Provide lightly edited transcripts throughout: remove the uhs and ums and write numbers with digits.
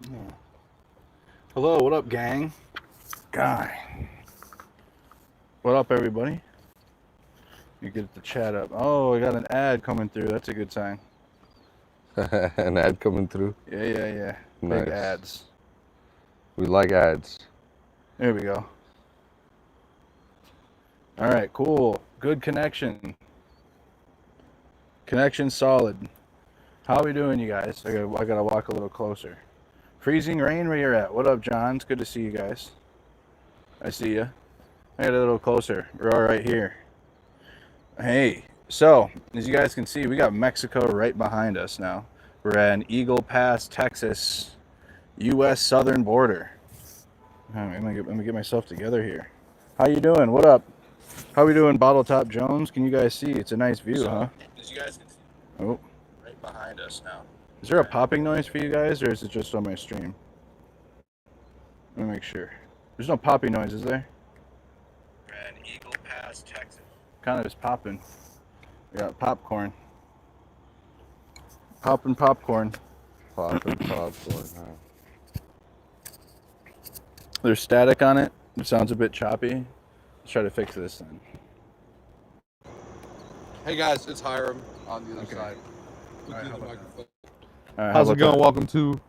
Yeah. Hello, what up, gang? Guy. What up, everybody? You get the chat up. Oh, I got an ad coming through. That's a good sign. An ad coming through. Yeah. Nice. Big ads. We like ads. There we go. All right, cool. Good connection. Connection solid. How we doing, you guys? I gotta walk a little closer. Freezing rain where you're at. What up, John? It's good to see you guys. I see ya. I got a little closer. We're all right here. Hey, so as you guys can see, we got Mexico right behind us now. We're at Eagle Pass, Texas, U.S. southern border. Let me get myself together here. How you doing? What up? How we doing, Bottle Top Jones? Can you guys see? It's a nice view, huh? As you guys can see, oh, right behind us now. Is there a popping noise for you guys, or is it just on my stream? Let me make sure. There's no popping noise, is there? We're at Eagle Pass, Texas. Kind of just popping. We got popcorn. Popping popcorn. Popping popcorn. There's static on it. It sounds a bit choppy. Let's try to fix this then. Hey guys, it's Hiram on the other Okay. side. Right, How's it going? Welcome to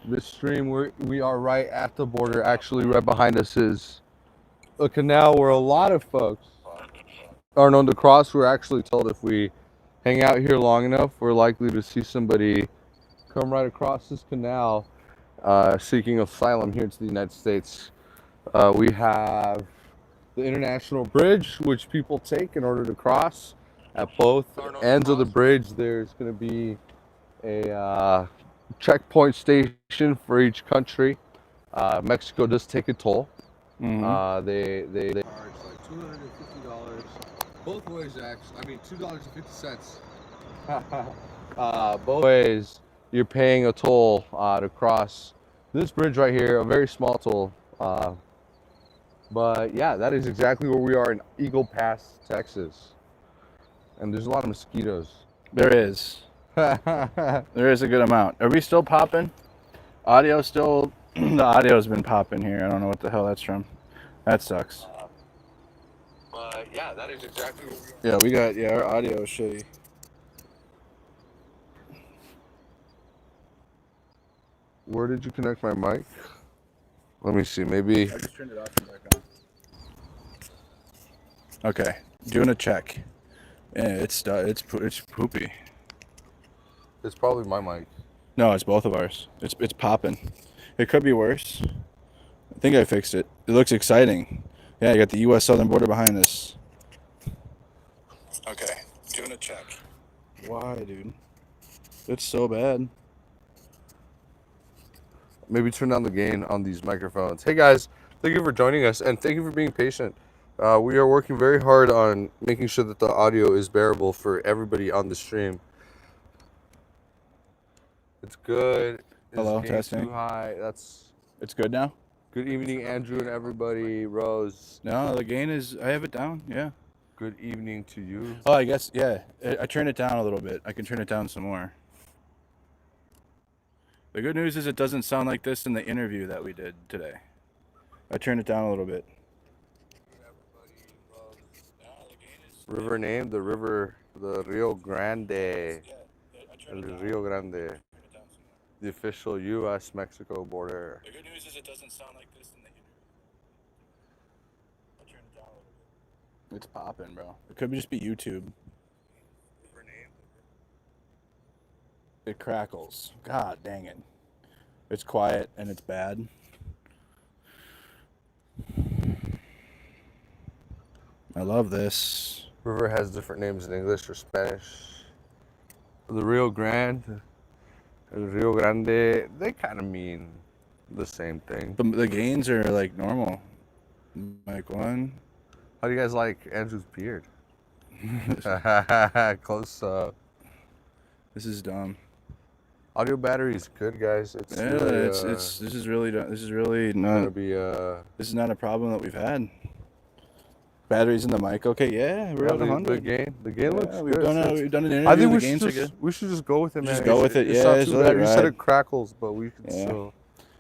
this stream. We are right at the border. Actually, right behind us is a canal where a lot of folks are known to cross. We're actually told if we hang out here long enough, we're likely to see somebody come right across this canal seeking asylum here to the United States. We have the international bridge, which people take in order to cross. At both ends of the bridge, there's going to be a checkpoint station for each country. Mexico does take a toll. Mm-hmm. They charge like $250 both ways. Actually, I mean $2.50. Both ways, you're paying a toll to cross this bridge right here. A very small toll. But yeah, that is exactly where we are in Eagle Pass, Texas. And there's a lot of mosquitoes. There is. There is a good amount. Are we still popping? Audio still? The audio's been popping here. I don't know what the hell that's from. That sucks. But yeah, that is exactly where we are. Yeah, our audio is shitty. Where did you connect my mic? Let me see, maybe. I just turned it off and back on. Okay, doing a check. Yeah, it's poopy. It's probably my mic. No, it's both of ours. It's popping. It could be worse. I think I fixed it. It looks exciting. Yeah, you got the U.S. southern border behind us. Okay, doing a check. Why, dude? It's so bad. Maybe turn down the gain on these microphones. Hey guys, thank you for joining us and thank you for being patient. We are working very hard on making sure that the audio is bearable for everybody on the stream. It's good. Hello, gain testing. Too high. It's good now? Good evening, Andrew and everybody. Rose. No, the gain is, I have it down, yeah. Good evening to you. Oh, I guess, yeah. I turned it down a little bit. I can turn it down some more. The good news is it doesn't sound like this in the interview that we did today. I turned it down a little bit. River name, the Rio Grande. El Rio Grande. The official U.S.-Mexico border. The good news is it doesn't sound like this in the interview. I turned it down a little bit. It's popping, bro. It could just be YouTube. It crackles. God dang it. It's quiet and it's bad. I love this. River has different names in English or Spanish. The Rio Grande, El Rio Grande, they kind of mean the same thing. The gains are like normal. Mic 1. How do you guys like Andrew's beard? Close up. This is dumb. Audio battery is good, guys. This is really not. This is not a problem that we've had. Batteries in the mic. Okay, yeah, we're at 100. The gain looks we've good. We've done an interview. I think the gains are good. we should just go with it, man. Just go with it. It's Yeah, not it's too let bad. it You said ride. it crackles, but we can still.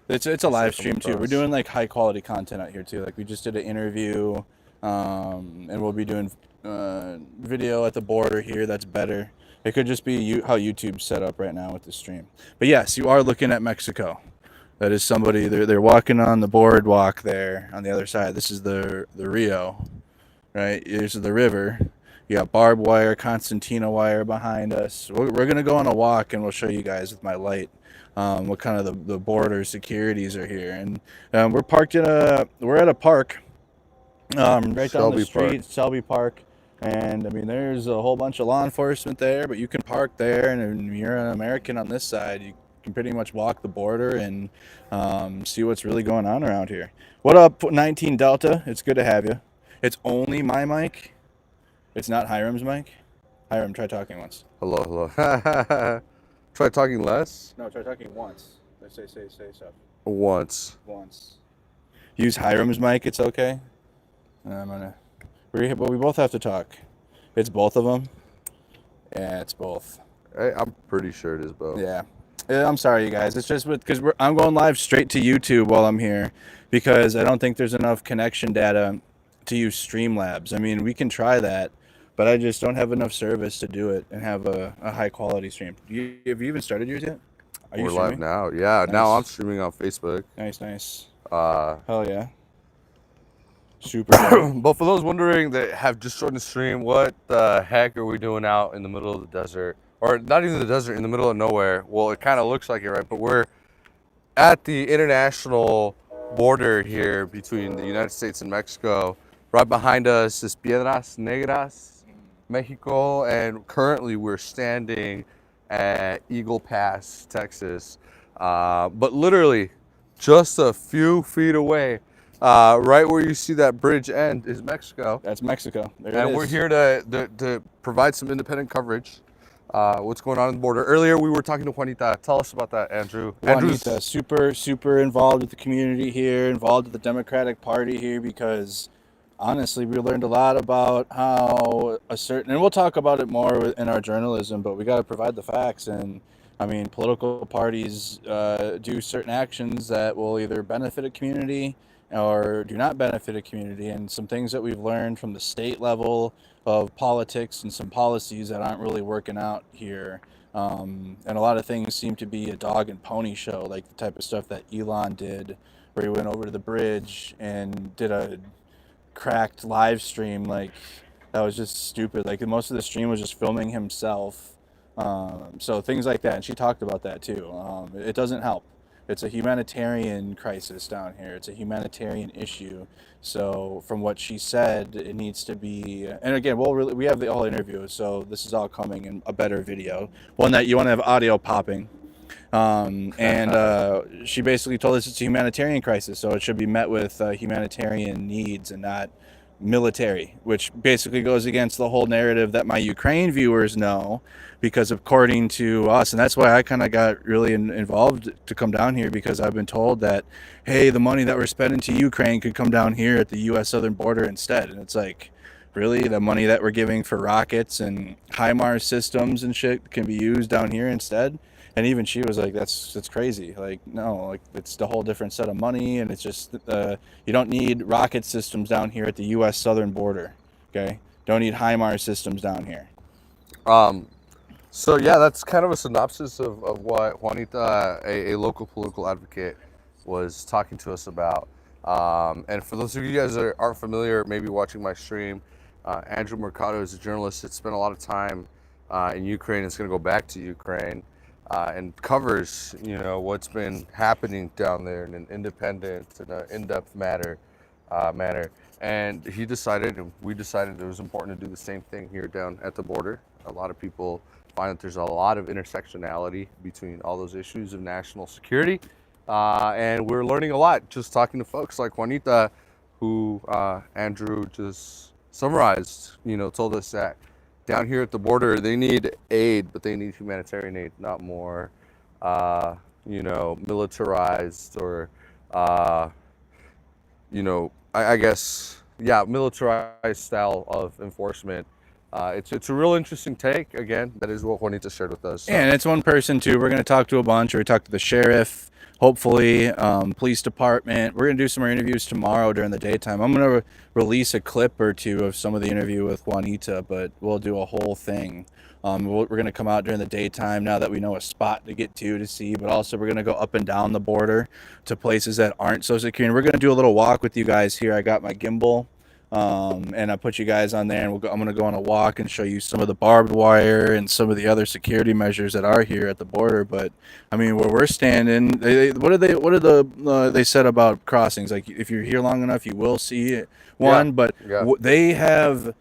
It's a live stream too. We're doing like high quality content out here too. Like we just did an interview, and we'll be doing video at the border here. That's better. It could just be how YouTube's set up right now with the stream. But yes, you are looking at Mexico. That is somebody. They're walking on the boardwalk there on the other side. This is the Rio, right? Here's the river. You got barbed wire, concertina wire behind us. We're gonna go on a walk, and we'll show you guys with my light what kind of the border securities are here. And we're at a park right down the street, Shelby Park. And I mean, there's a whole bunch of law enforcement there, but you can park there, and if you're an American on this side, you can pretty much walk the border and see what's really going on around here. What up, 19 Delta? It's good to have you. It's only my mic. It's not Hiram's mic. Hiram, try talking once. Hello. Try talking less? No, try talking once. Let's say stuff. Once. Use Hiram's mic. It's okay. But we both have to talk. It's both of them. Yeah, it's both. I'm pretty sure it is both. Yeah. I'm sorry, you guys. It's just because I'm going live straight to YouTube while I'm here because I don't think there's enough connection data to use Streamlabs. I mean, we can try that, but I just don't have enough service to do it and have a high quality stream. Have you even started yours yet? We're live now. Yeah, nice. Now I'm streaming on Facebook. Nice. Hell yeah. Super. But for those wondering that have just joined the stream, what the heck are we doing out in the middle of the desert? Or not even the desert, in the middle of nowhere. Well, it kind of looks like it, right? But we're at the international border here between the United States and Mexico. Right behind us is Piedras Negras, Mexico, and currently we're standing at Eagle Pass, Texas. But literally just a few feet away, right where you see that bridge end is Mexico. That's Mexico. And we're here to provide some independent coverage. What's going on the border. Earlier we were talking to Juanita. Tell us about that, Andrew. Juanita, super involved with the community here, involved with the Democratic Party here, because honestly, we learned a lot about how and we'll talk about it more in our journalism, but we got to provide the facts. And I mean, political parties do certain actions that will either benefit a community or do not benefit a community. And some things that we've learned from the state level of politics and some policies that aren't really working out here. And a lot of things seem to be a dog and pony show, like the type of stuff that Elon did, where he went over to the bridge and did a cracked live stream. Like, that was just stupid. Like, most of the stream was just filming himself. So things like that. And she talked about that too. It doesn't help. It's a humanitarian crisis down here. It's a humanitarian issue. So from what she said, it needs to be, and again, we have the whole interview, so this is all coming in a better video, one that you want to have audio popping. And she basically told us it's a humanitarian crisis, so it should be met with humanitarian needs and not military, which basically goes against the whole narrative that my Ukraine viewers know, because according to us, and that's why I kind of got really involved to come down here, because I've been told that, hey, the money that we're spending to Ukraine could come down here at the U.S. southern border instead. And it's like, really? The money that we're giving for rockets and HIMARS systems and shit can be used down here instead? And even she was like, that's crazy. Like, no, like, it's a whole different set of money, and it's just, you don't need rocket systems down here at the U.S. southern border, okay? Don't need HIMARS systems down here. So yeah, that's kind of a synopsis of what Juanita, a local political advocate, was talking to us about. And for those of you guys that aren't familiar, maybe watching my stream, Andrew Mercado is a journalist that spent a lot of time in Ukraine. It's going to go back to Ukraine. And covers, what's been happening down there in an independent and in-depth manner. And he decided, and we decided, it was important to do the same thing here down at the border. A lot of people find that there's a lot of intersectionality between all those issues of national security. And we're learning a lot just talking to folks like Juanita, who Andrew just summarized, told us that down here at the border, they need aid, but they need humanitarian aid, not more, militarized or, I guess, yeah, militarized style of enforcement. It's a real interesting take. Again, that is what Juanita shared with us. So. Yeah, and it's one person too. We're going to talk to a bunch, or we talked to the sheriff. hopefully police department. We're gonna do some more interviews tomorrow during the daytime. I'm gonna release a clip or two of some of the interview with Juanita, but we'll do a whole thing. We're gonna come out during the daytime now that we know a spot to get to see, but also we're gonna go up and down the border to places that aren't so secure. And we're gonna do a little walk with you guys here. I got my gimbal. And I put you guys on there, and I'm going to go on a walk and show you some of the barbed wire and some of the other security measures that are here at the border. But I mean, where we're standing, they said about crossings? Like, if you're here long enough, you will see one. Yeah, But yeah. they have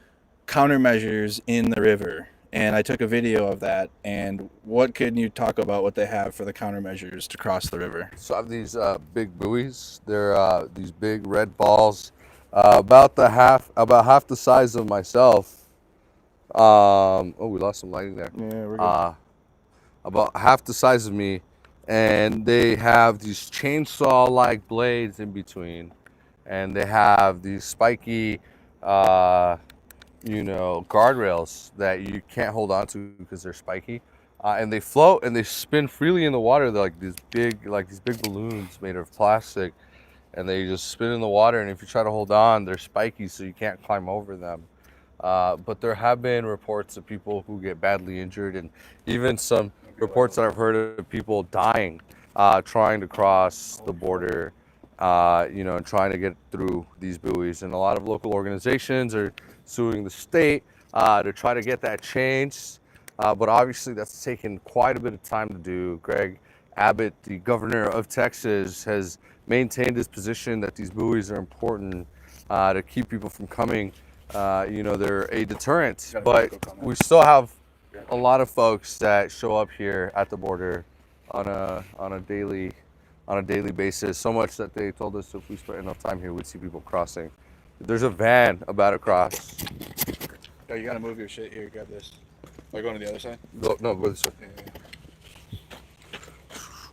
countermeasures in the river, and I took a video of that. And what can you talk about what they have for the countermeasures to cross the river? So I have these big buoys. They're these big red balls, about half the size of myself. Oh, we lost some lighting there. Yeah, we're good. About half the size of me, and they have these chainsaw-like blades in between, and they have these spiky, guardrails that you can't hold on to because they're spiky. And they float and they spin freely in the water. They're like these big balloons made of plastic, and they just spin in the water. And if you try to hold on, they're spiky, so you can't climb over them. But there have been reports of people who get badly injured, and even some reports that I've heard of people dying trying to cross the border, and trying to get through these buoys. And a lot of local organizations are suing the state to try to get that changed. But obviously that's taken quite a bit of time to do. Greg Abbott, the governor of Texas, has maintained his position that these buoys are important to keep people from coming. They're a deterrent, but we still have a lot of folks that show up here at the border on a daily basis. So much that they told us if we spent enough time here, we'd see people crossing. There's a van about to cross. Oh, you gotta move your shit here. Grab this. Are you going to the other side? No, go this way.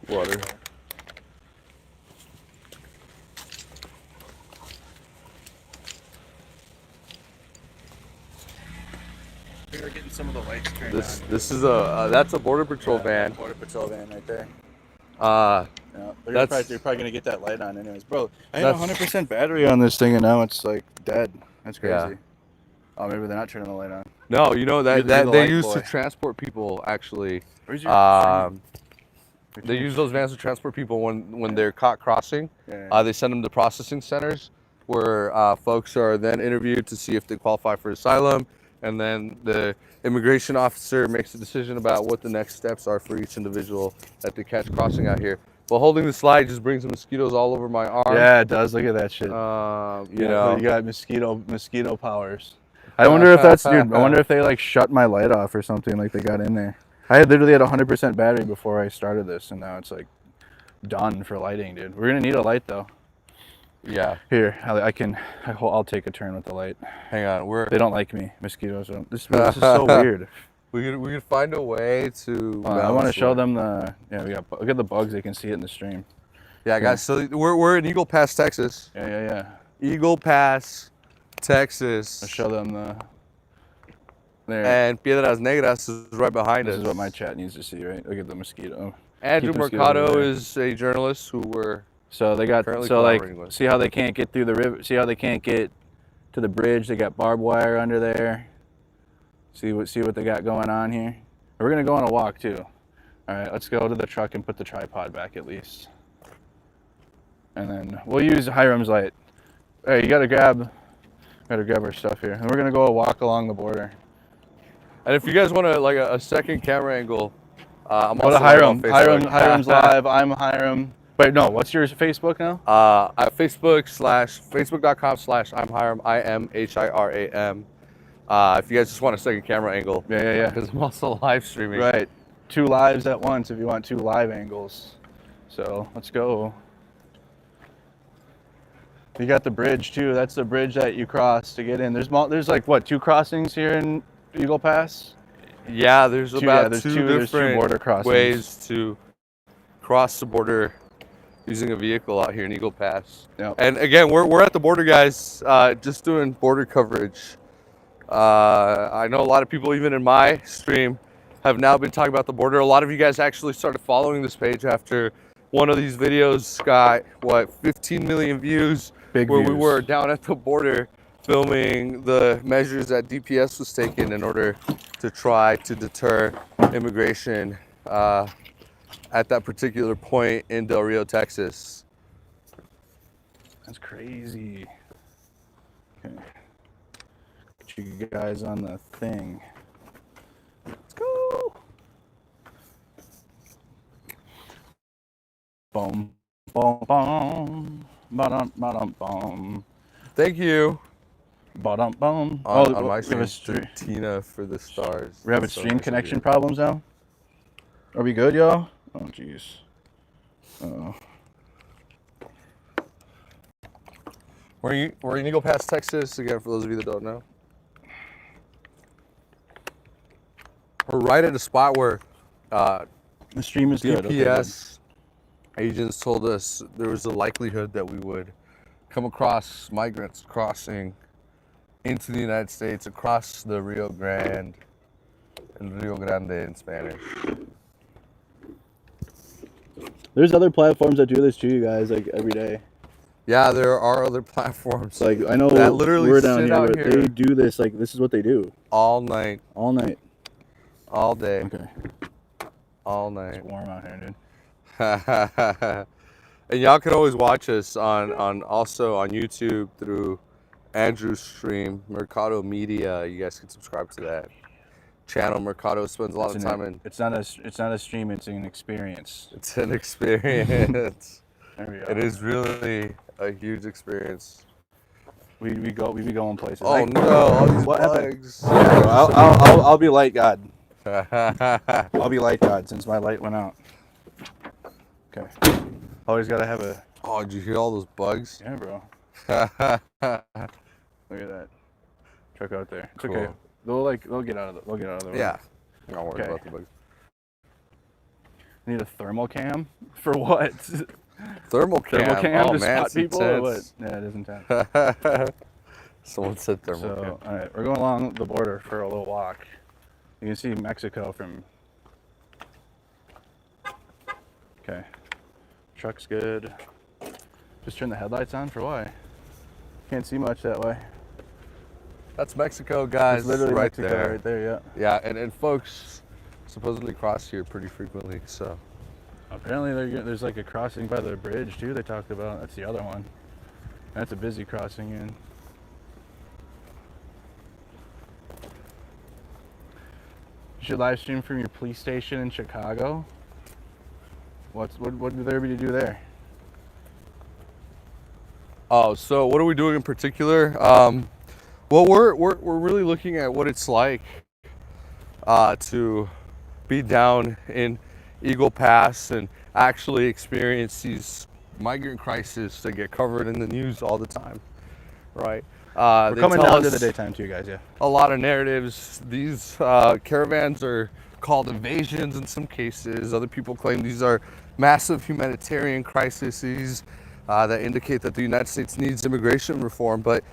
Water. We are getting some of the lights turned This is that's a border patrol van. Border patrol van right there. Uh, Yeah, they're That's- probably gonna get that light on anyways, bro. I had 100% battery on this thing, and now it's like dead. That's crazy. Yeah. Oh, maybe they're not turning the light on. no, You're that the they light use boy. to transport people actually. Where's your? They use those vans to transport people when they're caught crossing. Yeah. They send them to processing centers where folks are then interviewed to see if they qualify for asylum, and then the immigration officer makes a decision about what the next steps are for each individual that they catch crossing out here. But holding the slide just brings the mosquitoes all over my arm. Yeah, it does. Look at that shit. You You got mosquito powers. I wonder if that's dude. I wonder if they like shut my light off or something like they got in there. I literally had 100% battery before I started this, and now it's like done for lighting, dude. We're gonna need a light though. Yeah. Here, I'll take a turn with the light. Hang on. They don't like me. Mosquitoes don't. This is so weird. We could find a way to. I want to show them the. Yeah, look at the bugs. They can see it in the stream. Yeah, guys. So we're in Eagle Pass, Texas. Yeah. Eagle Pass, Texas. I'll show them the. There. And Piedras Negras is right behind This us. is what my chat needs to see, right? Look at the mosquito. Andrew Keep mosquitoes Mercado away. is a journalist who we're So they got currently so like collaborating with. see how they can't get through the river. See how they can't get to the bridge. They got barbed wire under there. See what they got going on here. We're gonna go on a walk too. All right, let's go to the truck and put the tripod back at least. And then we'll use Hiram's light. Hey, you gotta grab our stuff here. And we're gonna go a walk along the border. And if you guys want like a second camera angle, I'm Go also to live Hiram. on Facebook. Hiram's live. I'm Hiram. Wait, no. What's your Facebook now? At facebook.com/I'm Hiram, IMHIRAM. If you guys just want a second camera angle. Yeah. Because I'm also live streaming. Right. 2 lives at once if you want 2 live angles. So let's go. You got the bridge too. That's the bridge that you cross to get in. There's like what, 2 crossings here in Eagle Pass? Yeah, there's Two- about yeah, there's two two- there's two different border crossings. ways to cross the border using a vehicle out here in Eagle Pass. Yep. And again, we're at the border, guys, just doing border coverage. I know a lot of people, even in my stream, have now been talking about the border. A lot of you guys actually started following this page after one of these videos got, what, 15 million views, Big where views. we were down at the border filming the measures that DPS was taking in order to try to deter immigration at that particular point in Del Rio, Texas. That's crazy. Okay. Get you guys on the thing. Let's go. Boom, boom, boom. Ba-dum, ba-dum, boom. Thank you. Ba-dum, boom. On my we have a stream, Tina for the stars. We have That's so stream nice of connection you. problems now. Are we good, y'all? Oh, jeez. Uh-oh. We're gonna go past Texas again, for those of you that don't know. We're right at a spot where The stream is good. Okay, good. DPS agents told us there was a likelihood that we would come across migrants crossing into the United States across the Rio Grande, and Rio Grande in Spanish. There's other platforms that do this too, you guys, like every day. Yeah, there are other platforms Like I know that literally we're down sit here, out but here they do this. Like this is what they do all night, all night, all day, Okay. all night. It's warm out here, dude. And y'all can always watch us on also on YouTube through Andrew's stream, Mercado Media. You guys can subscribe to that channel. Mercado spends a lot of time in. It's not a stream. It's an experience. It's an experience. There we go. It is really a huge experience. We be going places. Oh Like, no! All these what happened? bugs. I'll be light God. I'll be light God since my light went out. Okay. Always gotta have a. Oh, did you hear all those bugs? Yeah, bro. Look at that. Truck out there. It's okay. They'll get out of the way. Yeah. I'm not worried Okay. about the bugs. Need a thermal cam for what? Thermal cam. Thermal cam Oh to man, spot it's people or what? intense. Yeah, it is intense. Someone said thermal cam. So, all right, we're going along the border for a little walk. You can see Mexico from. Okay, truck's good. Just turn the headlights on for why? Can't see much that way. That's Mexico, guys. It's literally right Mexico there. right there, yeah. Yeah, and folks supposedly cross here pretty frequently. So Apparently there's like a crossing by the bridge too. They talked about. That's the other one. That's a busy crossing in. You should live stream from your police station in Chicago. What would there be to do there? oh, so what are we doing in particular? Well, we're really looking at what it's like to be down in Eagle Pass and actually experience these migrant crises that get covered in the news all the time, right? We're They coming tell down to us the daytime too, guys. Yeah. a lot of narratives. These caravans are called invasions in some cases. Other people claim these are massive humanitarian crises that indicate that the United States needs immigration reform. But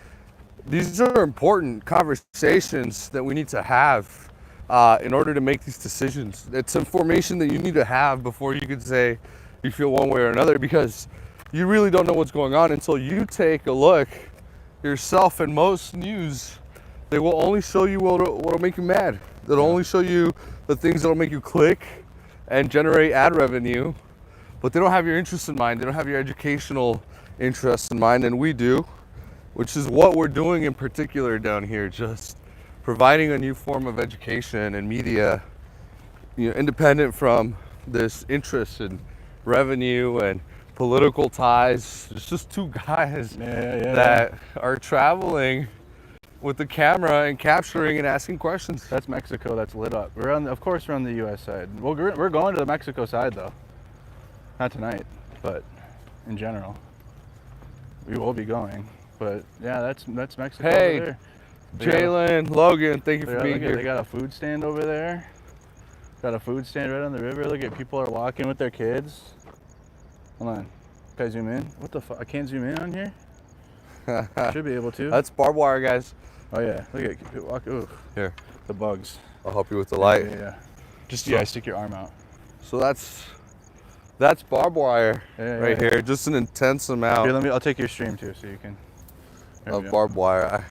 these are important conversations that we need to have in order to make these decisions. It's information that you need to have before you could say you feel one way or another, because you really don't know what's going on until you take a look yourself. And most news, they will only show you what'll make you mad. They'll only show you the things that'll make you click and generate ad revenue, but they don't have your interest in mind. They don't have your educational interests in mind, and we do, which is what we're doing in particular down here, just providing a new form of education and media, independent from this interest in revenue and political ties. It's just two guys that are traveling with the camera and capturing and asking questions. That's Mexico. That's lit up. Of course, we're on the U.S. side. Well, we're going to the Mexico side though. Not tonight, but in general, we will be going. But yeah, that's Mexico. Hey, over there. Jalen, Logan, thank you for being here. They got a food stand over there. Got a food stand right on the river. Look at people are walking with their kids. Hold on. Can I zoom in? What the fuck? I can't zoom in on here? Should be able to. That's barbed wire, guys. Oh yeah. Look at it. Walk. Ooh. Here, The bugs. I'll help you with the light. Yeah. Just So- stick your arm out. So that's That's barbed wire Yeah. here. Just an intense amount Here, I'll take your stream too, so you can. of barbed wire.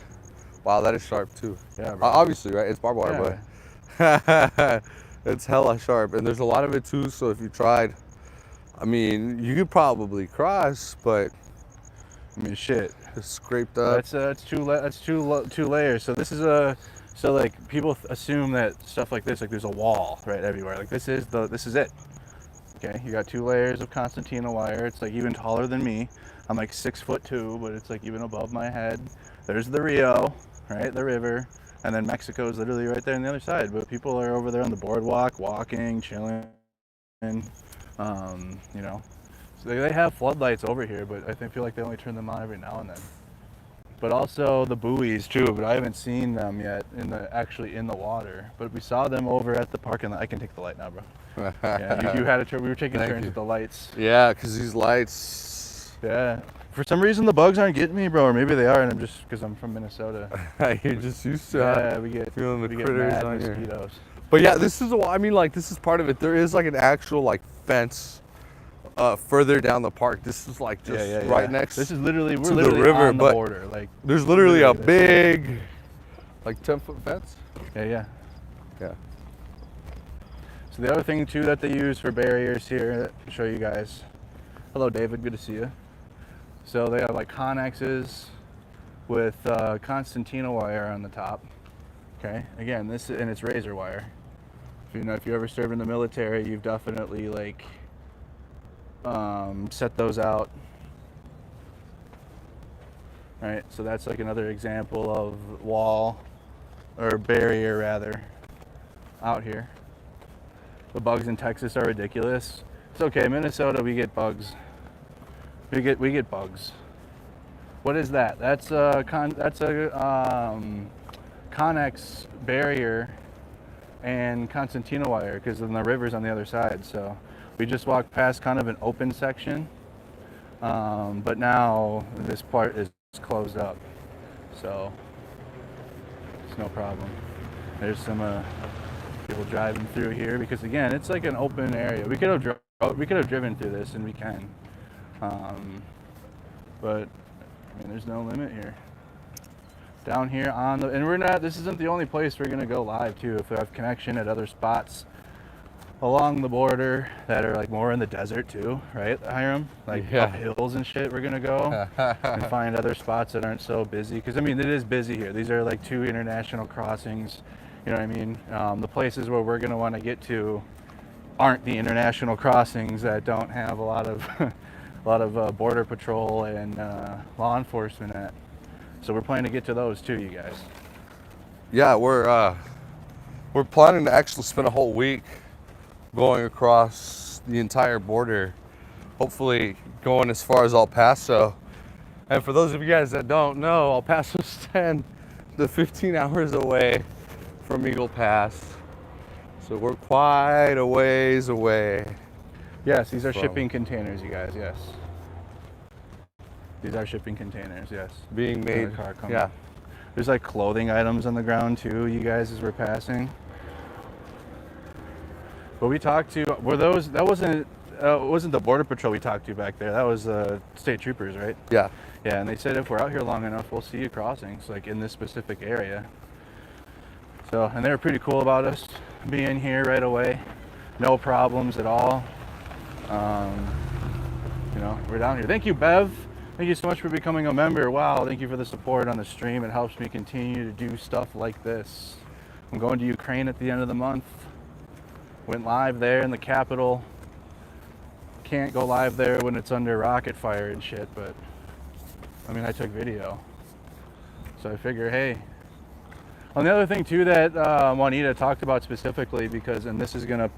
Wow, that is sharp too. Yeah, bro. Obviously, right? It's barbed wire, but it's hella sharp, and there's a lot of it too. So if you tried, I mean, you could probably cross, but I mean, shit. it's scraped up. That's two layers. So this is so like people assume that stuff like this, like there's a wall right everywhere. Like this is it. Okay, you got 2 layers of concertina wire. It's like even taller than me. I'm like 6'2", but it's like even above my head. There's the Rio, right, the river, and then Mexico's literally right there on the other side. But people are over there on the boardwalk, walking, chilling, you know. So they have floodlights over here, but I feel like they only turn them on every now and then. But also the buoys too, but I haven't seen them yet actually in the water. But we saw them over at the parking lot. I can take the light now, bro. Yeah, you had a turn. We were taking turns with the lights. Yeah, because these lights. Yeah. For some reason the bugs aren't getting me, bro, or maybe they are, and I'm just because I'm from Minnesota. You're just used to feeling the critters mad on mosquitoes. But yeah, this is this is part of it. There is like an actual like fence further down the park. This is like just right next. This is literally to the river, on the but border. Like there's literally a big, like 10-foot fence. Yeah. So the other thing too that they use for barriers here, I'll show you guys. Hello, David. Good to see you. So they have like connexes with concertina wire on the top. Okay. Again, and it's razor wire. If you ever served in the military, you've definitely like set those out. Right. So that's like another example of wall or barrier rather out here. The bugs in Texas are ridiculous. It's okay, Minnesota, we get bugs. We get bugs. What is that? That's a connex barrier and concertina wire, because then the river's on the other side. So we just walked past kind of an open section, but now this part is closed up, so it's no problem. There's some people driving through here because again, it's like an open area. We could have driven through this, and we can, but I mean, there's no limit here. Down here and this isn't the only place we're gonna go live too. If we have connection at other spots along the border that are like more in the desert too, right, Hiram? Like up hills and shit, we're gonna go and find other spots that aren't so busy. Because I mean, it is busy here. These are like 2 international crossings. You know what I mean? The places where we're gonna want to get to aren't the international crossings that don't have a lot of border patrol and law enforcement at. So we're planning to get to those too, you guys. Yeah, we're planning to actually spend a whole week going across the entire border, hopefully going as far as El Paso. And for those of you guys that don't know, El Paso's 10 to 15 hours away from Eagle Pass. So we're quite a ways away. Yes, these are shipping containers, you guys, yes. These are shipping containers, yes. Being made, yeah. There's like clothing items on the ground too, you guys, as we're passing. But we talked to, that wasn't the border patrol we talked to back there. That was state troopers, right? Yeah. Yeah, and they said if we're out here long enough, we'll see you crossings, like in this specific area. So, and they were pretty cool about us being here right away. No problems at all. We're down here. Thank you, Bev. Thank you so much for becoming a member. Wow, thank you for the support on the stream. It helps me continue to do stuff like this. I'm going to Ukraine at the end of the month. Went live there in the capital. Can't go live there when it's under rocket fire and shit, but I mean, I took video. So I figure, hey. And the other thing too that Juanita talked about specifically, and this is gonna,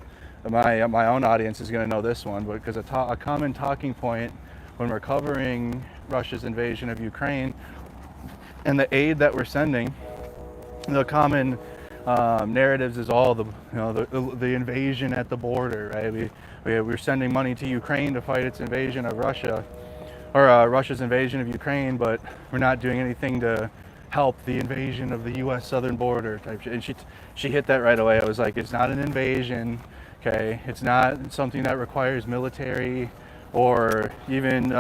my own audience is gonna know this one, but because a common talking point when we're covering Russia's invasion of Ukraine and the aid that we're sending, the common narratives is all the invasion at the border, right? We're sending money to Ukraine to fight its invasion of Russia, or Russia's invasion of Ukraine, but we're not doing anything to help the invasion of the U.S. southern border type shit. And she hit that right away. I was like, it's not an invasion. Okay, it's not something that requires military or even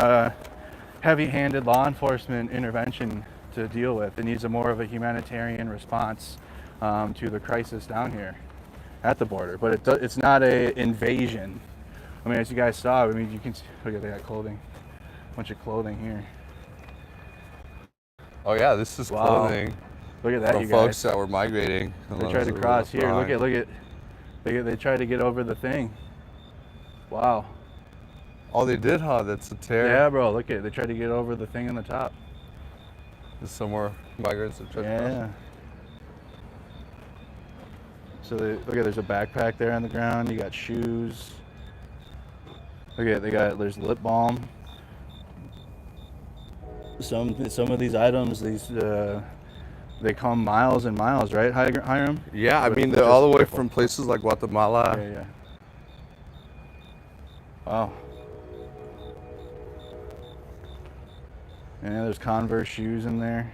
heavy-handed law enforcement intervention to deal with. It needs a more of a humanitarian response to the crisis down here at the border. But it's not a invasion. I mean, as you guys saw, I mean, you can see, look at that clothing, bunch of clothing here. Oh yeah, this is clothing. Look at that, from you folks guys. that were migrating. They tried to cross here. Look at. They tried to get over the thing. Wow. Oh, they did, huh? That's a tear. Yeah, bro. Look at it. They tried to get over the thing on the top. There's some more migrants that tried to cross. Yeah. So look at, there's a backpack there on the ground. You got shoes. Look at, there's lip balm. Some of these items, they come miles and miles, right, Hiram? Yeah, I mean, they're all the way from places like Guatemala. Yeah. Wow. Yeah, there's Converse shoes in there.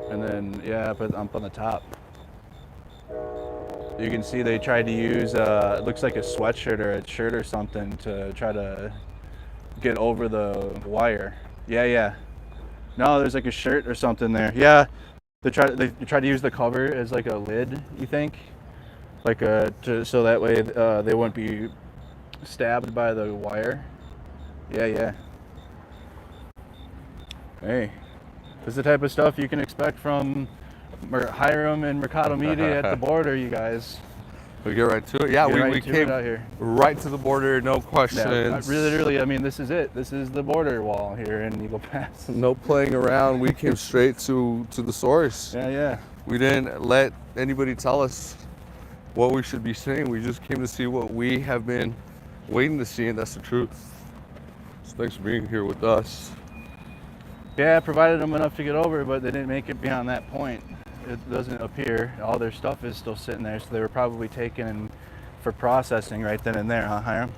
And then, yeah, up on the top. You can see they tried to use, it looks like a sweatshirt or a shirt or something to try to get over the wire. Yeah. No, there's like a shirt or something there. Yeah, they try to use the cover as like a lid, you think? Like so that way they wouldn't be stabbed by the wire. Yeah. Hey, this is the type of stuff you can expect from Hiram and Mercado Media at the border, you guys. We get right to it. Yeah, we came out here. Right to the border, no questions. Yeah, literally, I mean, this is it. This is the border wall here in Eagle Pass. No playing around. We came straight to the source. Yeah. We didn't let anybody tell us what we should be seeing. We just came to see what we have been waiting to see, and that's the truth. So thanks for being here with us. Yeah, provided them enough to get over, but they didn't make it beyond that point. It doesn't appear. All their stuff is still sitting there, so they were probably taken for processing right then and there, huh, Hiram?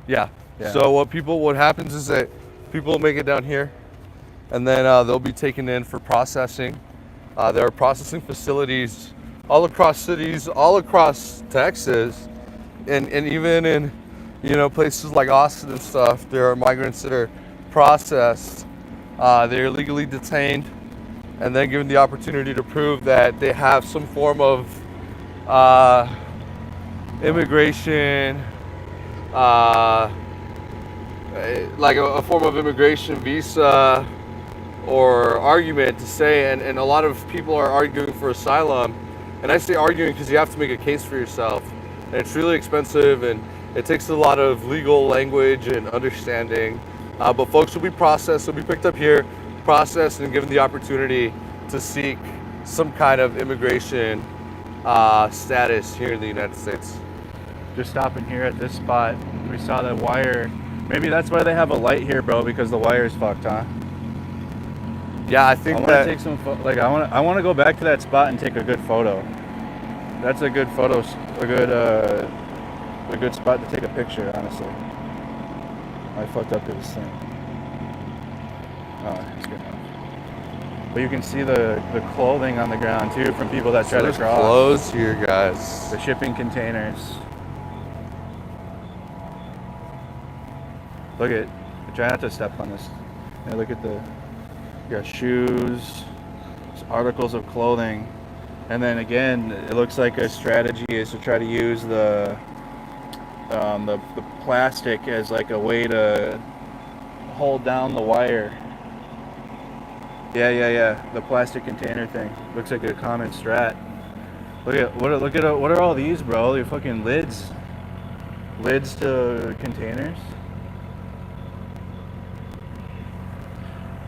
Yeah. So what happens is that people make it down here, and then they'll be taken in for processing. There are processing facilities all across cities, all across Texas, and even in places like Austin and stuff. There are migrants that are processed. They're legally detained and then given the opportunity to prove that they have some form of immigration, like a form of immigration visa or argument to say, and a lot of people are arguing for asylum. And I say arguing because you have to make a case for yourself. And it's really expensive, and it takes a lot of legal language and understanding. But folks will be processed, will be picked up here, processed, and given the opportunity to seek some kind of immigration status here in the United States. Just stopping here at this spot, we saw that wire. Maybe that's why they have a light here, bro, because the wire's fucked, huh? Yeah, I think I want to take some I want to go back to that spot and take a good photo. That's a good photo, a good spot to take a picture, honestly. I fucked up this thing. Oh, it's good enough. But you can see the clothing on the ground too from people that try to cross. Clothes here, guys. The shipping containers. Look at, try not to step on this. Yeah, look at you got shoes, articles of clothing. And then again, it looks like a strategy is to try to use the plastic as like a way to hold down the wire. Yeah. The plastic container thing looks like a common strat. Look at what are all these, bro? They're fucking lids to containers.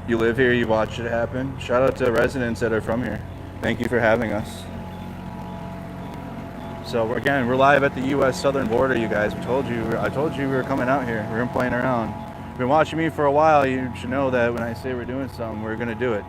You live here, you watched it happen. Shout out to residents that are from here. Thank you for having us. So again, we're live at the U.S. southern border, you guys. I told you we were coming out here. We weren't playing around. If you've been watching me for a while, you should know that when I say we're doing something, we're gonna do it.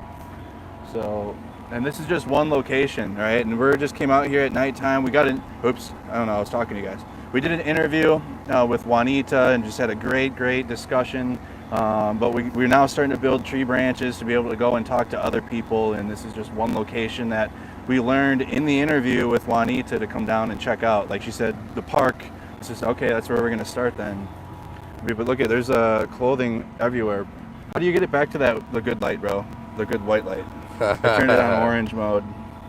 So, and this is just one location, right? And we just came out here at nighttime. We got I was talking to you guys. We did an interview with Juanita and just had a great discussion. But we're now starting to build tree branches to be able to go and talk to other people, and this is just one location that we learned in the interview with Juanita to come down and check out. Like she said, the park. It's just okay. That's where we're gonna start then. But look at, there's clothing everywhere. How do you get it back to the good light, bro? The good white light. I turned it on orange mode.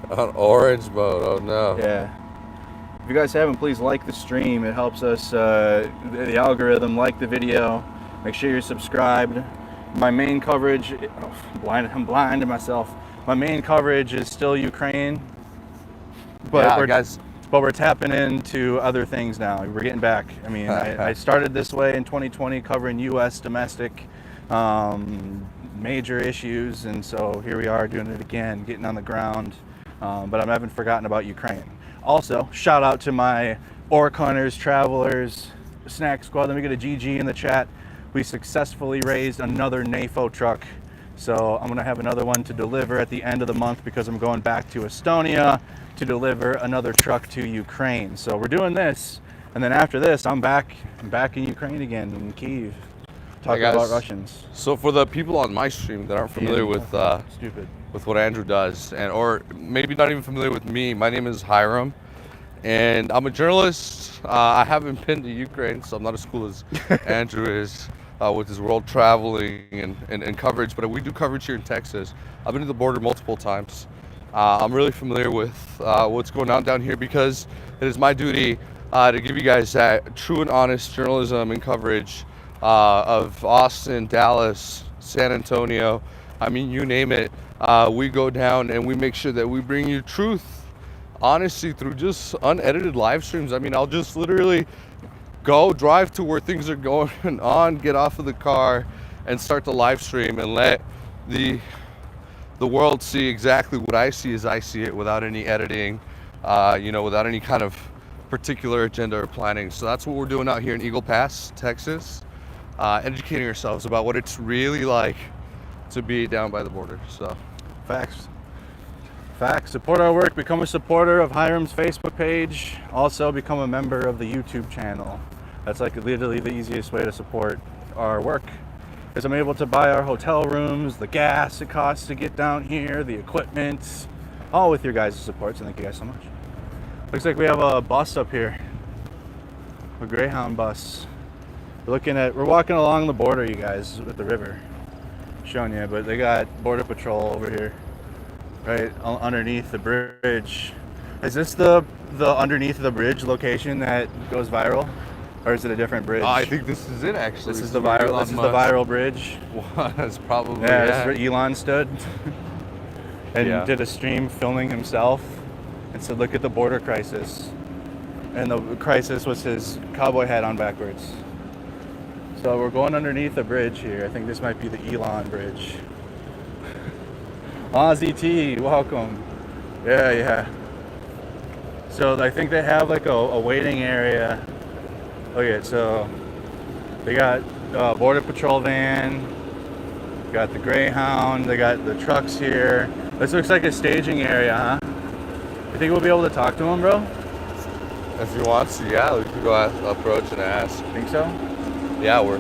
On orange mode. Oh no. Yeah. If you guys haven't, please like the stream. It helps us, the algorithm, like the video. Make sure you're subscribed. My main coverage, I'm blind to myself. My main coverage is still Ukraine. But yeah, we're tapping into other things now. We're getting back. I mean, I started this way in 2020 covering U.S. domestic major issues. And so here we are doing it again, getting on the ground. But I haven't forgotten about Ukraine. Also, shout out to my orc hunters, travelers, snack squad. Let me get a GG in the chat. We successfully raised another NAFO truck. So I'm gonna have another one to deliver at the end of the month because I'm going back to Estonia to deliver another truck to Ukraine. So we're doing this, and then after this, I'm back in Ukraine again, in Kyiv, talking about Russians. So for the people on my stream that aren't familiar with what Andrew does, or maybe not even familiar with me, my name is Hiram, and I'm a journalist. I haven't been to Ukraine, so I'm not as cool as Andrew is with his world traveling and coverage, but we do coverage here in Texas. I've been to the border multiple times. I'm really familiar with what's going on down here because it is my duty to give you guys that true and honest journalism and coverage of Austin, Dallas, San Antonio. I mean, you name it. We go down and we make sure that we bring you truth, honesty through just unedited live streams. I mean, I'll just literally go drive to where things are going on, get off of the car and start the live stream and let the world see exactly what I see as I see it without any editing, without any kind of particular agenda or planning. So that's what we're doing out here in Eagle Pass, Texas, educating ourselves about what it's really like to be down by the border. So facts. Support our work. Become a supporter of Hiram's Facebook page. Also become a member of the YouTube channel. That's like literally the easiest way to support our work, because I'm able to buy our hotel rooms, the gas it costs to get down here, the equipment, all with your guys' support. So thank you guys so much. Looks like we have a bus up here, a Greyhound bus. We're walking along the border, you guys, with the river. Showing you, but they got Border Patrol over here, right underneath the bridge. Is this the underneath the bridge location that goes viral, or is it a different bridge? I think this is it actually. This is the viral bridge. That's probably that's where Elon stood and did a stream filming himself and said, "Look at the border crisis," and the crisis was his cowboy hat on backwards. So we're going underneath the bridge here. I think this might be the Elon Bridge. Ozzy T, welcome. Yeah. So I think they have like a waiting area. Okay, so they got Border Patrol van, got the Greyhound, they got the trucks here. This looks like a staging area, huh? You think we'll be able to talk to them, bro? If you want to, yeah, we can go approach and ask. Think so? Yeah, we're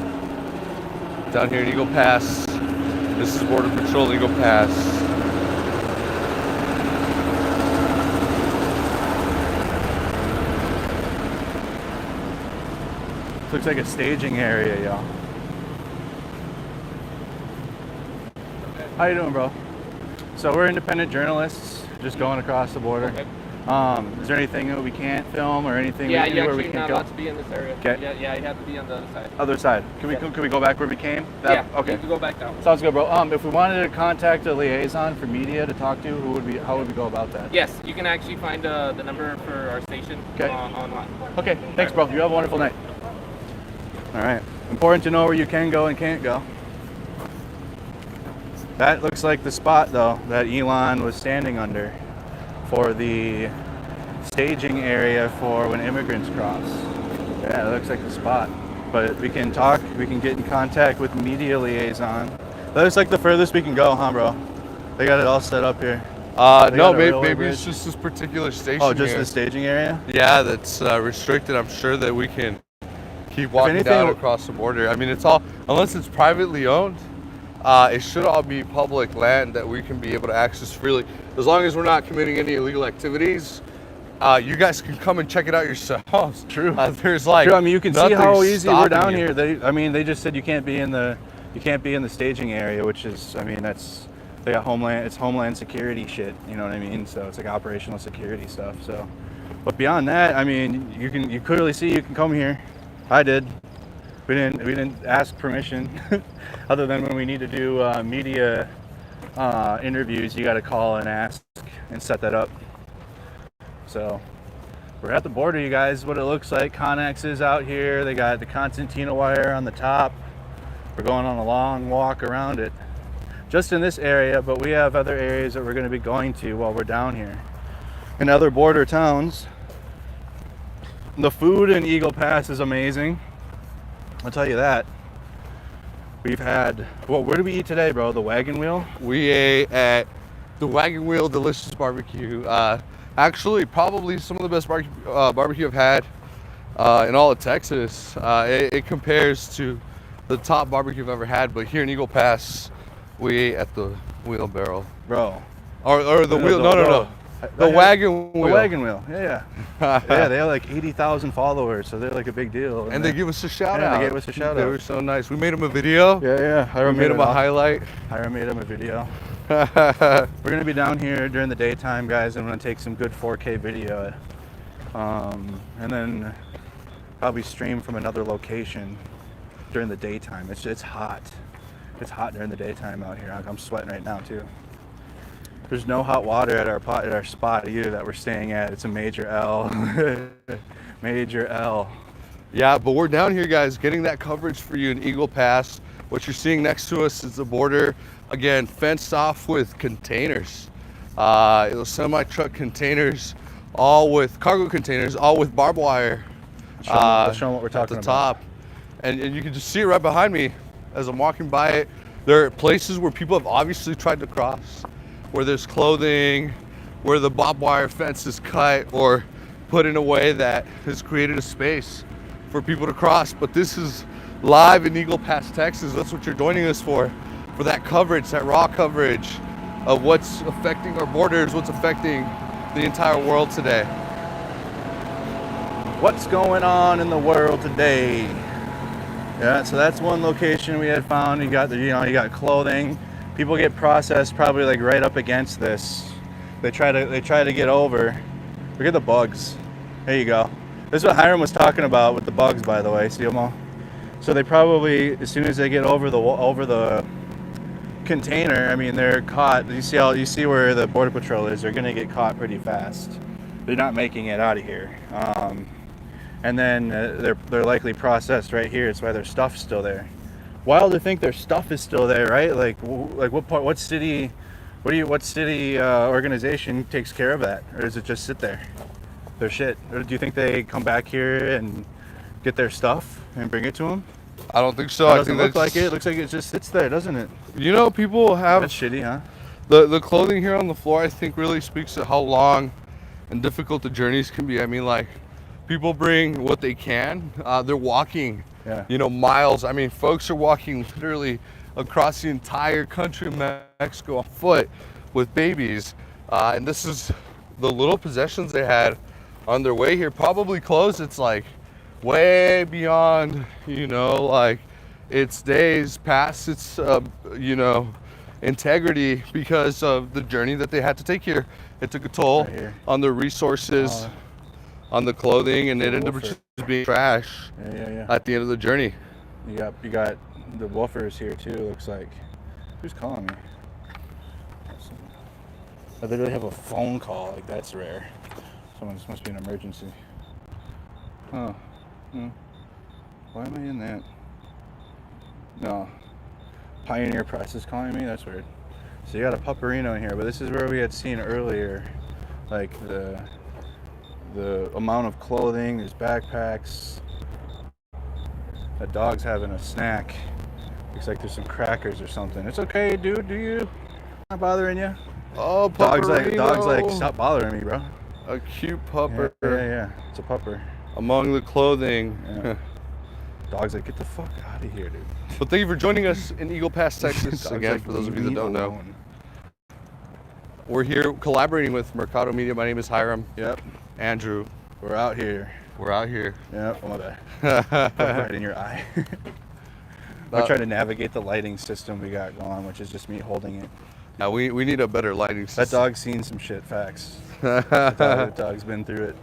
down here in Eagle Pass. This is Border Patrol Eagle Pass. Looks like a staging area, y'all. How you doing, bro? So we're independent journalists, just going across the border. Okay. Is there anything that we can't film or anything Yeah, we can do where we can't go? not allowed to be in this area. Okay. Yeah, you have to be on the other side. Other side. Can we go back where we came? Yeah. Okay. You can go back down. Sounds good, bro. If we wanted to contact a liaison for media to talk to, how would we go about that? Yes, you can actually find the number for our station online. Okay. Thanks, bro. You have a wonderful night. All right. Important to know where you can go and can't go. That looks like the spot, though, that Elon was standing under for the staging area for when immigrants cross. Yeah, it looks like the spot. But we can talk, we can get in contact with media liaison. That looks like the furthest we can go, huh, bro? They got it all set up here. No, maybe it's just this particular station. Oh, just here. the staging area? Yeah, that's restricted. I'm sure that we can keep walking down across the border. I mean, it's all, unless it's privately owned, It should all be public land that we can be able to access freely. As long as we're not committing any illegal activities, you guys can come and check it out yourselves. True. There's like True. I mean, you can see nothing how easy we're stopping down you. here. They just said you can't be in the staging area, which is, I mean, they got homeland security shit. You know what I mean? So it's like operational security stuff. So, but beyond that, I mean, you clearly see you can come here. I did. We didn't ask permission, other than when we need to do media interviews. You got to call and ask and set that up. So we're at the border, you guys. What it looks like. Connex is out here. They got the concertina wire on the top. We're going on a long walk around it, just in this area. But we have other areas that we're going to be going to while we're down here, in other border towns. The food in Eagle Pass is amazing. I'll tell you that. We've had, well, where did we eat today, bro? The Wagon Wheel? We ate at the Wagon Wheel Delicious Barbecue. Actually, probably some of the best barbecue I've had in all of Texas. It compares to the top barbecue I've ever had, but here in Eagle Pass, we ate at the Wheel and Barrel. Bro. Or the Wheel, no. The Wagon Wheel. The Wagon Wheel, yeah. Yeah, they have like 80,000 followers, so they're like a big deal. And they give us a shout out. They gave us a shout out. They were so nice. We made them a video. Yeah. We made them a highlight. I made them a video. We're gonna be down here during the daytime, guys. I'm gonna take some good 4K video, and then probably stream from another location during the daytime. It's hot. It's hot during the daytime out here. I'm sweating right now too. There's no hot water at our spot either that we're staying at. It's a major L. Major L. Yeah, but we're down here, guys, getting that coverage for you in Eagle Pass. What you're seeing next to us is the border, again, fenced off with containers. Those semi-truck containers, all with cargo containers, all with barbed wire. Let's show them what we're talking at the about. top. And you can just see it right behind me as I'm walking by it. There are places where people have obviously tried to cross, where there's clothing, where the barbed wire fence is cut or put in a way that has created a space for people to cross. But this is live in Eagle Pass, Texas. That's what you're joining us for that coverage, that raw coverage of what's affecting our borders, what's affecting the entire world today. What's going on in the world today? Yeah, so that's one location we had found. You got you got clothing. People get processed probably like right up against this. They try to get over. Look at the bugs. There you go. This is what Hiram was talking about with the bugs, by the way. See them all? So they probably, as soon as they get over the container, I mean, they're caught. You see where the border patrol is. They're gonna get caught pretty fast. They're not making it out of here. And then they're likely processed right here. It's why their stuff's still there. Wild to think their stuff is still there, right? Like what city organization takes care of that, or does it just sit there? Their shit. Or do you think they come back here and get their stuff and bring it to them? I don't think so. It doesn't look like it. It looks like it just sits there, doesn't it? You know, people have. That's shitty, huh? The clothing here on the floor, I think, really speaks to how long and difficult the journeys can be. I mean, like, people bring what they can. They're walking. Yeah. Miles. I mean, folks are walking literally across the entire country of Mexico on foot with babies. And this is the little possessions they had on their way here. Probably clothes. It's like way beyond, like its days past its, integrity because of the journey that they had to take here. It took a toll on their resources, on the clothing, and it ended up just being trash at the end of the journey. You got the woofers here too, looks like. Who's calling me? I literally have a phone call, like that's rare. This must be an emergency. Oh. Why am I in that? No. Pioneer Press is calling me? That's weird. So you got a Pupperino in here, but this is where we had seen earlier, like the amount of clothing, there's backpacks. That dog's having a snack. Looks like there's some crackers or something. It's okay, dude. Do you? Not bothering you? Oh, dog's Pupperino. like, stop bothering me, bro. A cute pupper. Yeah. It's a pupper. Among the clothing. Yeah. Dog's like, get the fuck out of here, dude. But thank you for joining us in Eagle Pass, Texas. Dog's Again, like, for those of you "Leave that me don't know. alone." We're here collaborating with Mercado Media. My name is Hiram. Yep. Andrew. We're out here. We're out here. Yep. Oh, my bad. Right in your eye. We're trying to navigate the lighting system we got going, which is just me holding it. Yeah, we need a better lighting system. That dog's seen some shit, facts. That dog's been through it.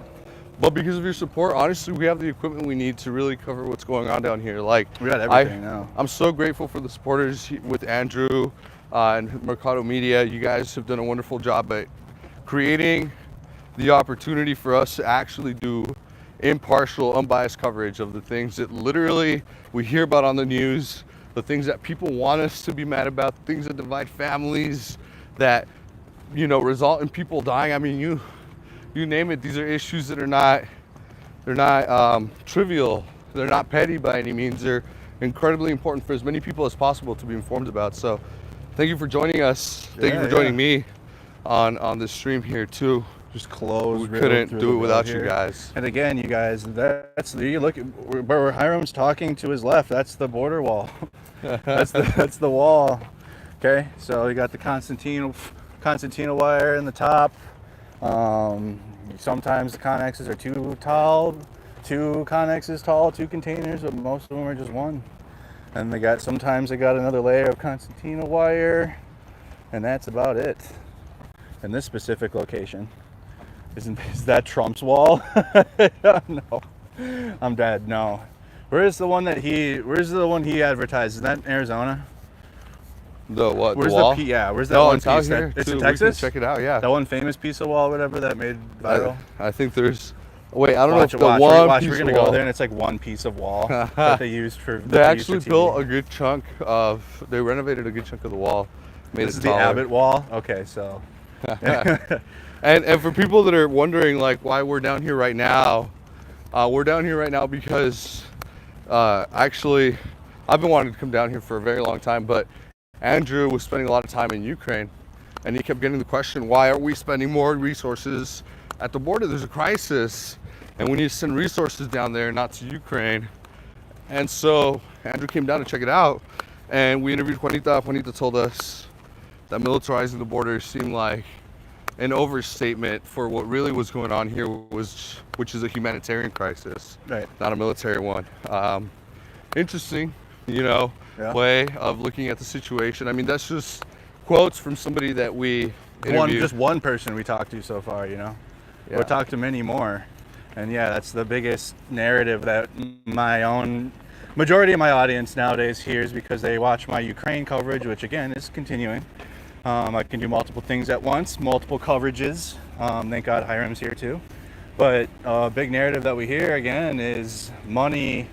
But because of your support, honestly, we have the equipment we need to really cover what's going on down here. Like, We got everything now. I'm so grateful for the supporters with Andrew and Mercado Media. You guys have done a wonderful job at creating the opportunity for us to actually do impartial, unbiased coverage of the things that literally we hear about on the news, the things that people want us to be mad about, the things that divide families, that, you know, result in people dying. I mean, you name it. These are issues that are not trivial. They're not petty by any means. They're incredibly important for as many people as possible to be informed about. So thank you for joining us. Thank you for joining me on this stream here too. Just closed. We couldn't do it without you guys. And again, you guys, that's you look at where Hiram's talking to his left. That's the border wall. that's the wall. Okay, so you got the concertina wire in the top. Sometimes the connexes are too tall, 2 connexes tall, 2 containers, but most of them are just one. And sometimes they got another layer of concertina wire, and that's about it. In this specific location, is that Trump's wall? No, I'm dead. No. Where's the one he advertised? Is that in Arizona? The what? Where's the wall? Where's that no, one it's piece? out here. It's too. in Texas? Check it out. Yeah. That one famous piece of wall, whatever, that made viral. I think there's. Wait, I don't Watch, know if the one watch. piece We're gonna of go wall. there, and it's like one piece of wall that they used for. They actually built a good chunk of. They renovated a good chunk of the wall. Made This it is taller. the Abbott wall. Okay, so. And for people that are wondering like why we're down here right now, we're down here right now because actually I've been wanting to come down here for a very long time, but Andrew was spending a lot of time in Ukraine, and he kept getting the question, why are we spending more resources at the border? There's a crisis, and we need to send resources down there, not to Ukraine. And so Andrew came down to check it out, and we interviewed Juanita. Juanita told us that militarizing the border seemed like an overstatement for what really was going on here, which is a humanitarian crisis, Right. not a military one. Interesting, you know, way of looking at the situation. I mean, that's just quotes from somebody that we interviewed. Just one person we talked to so far, you know. Yeah. We'll talk to many more, and yeah, that's the biggest narrative that majority of my audience nowadays hears, because they watch my Ukraine coverage, which again is continuing. I can do multiple things at once, multiple coverages. Thank God Hiram's here too. But a big narrative that we hear again is money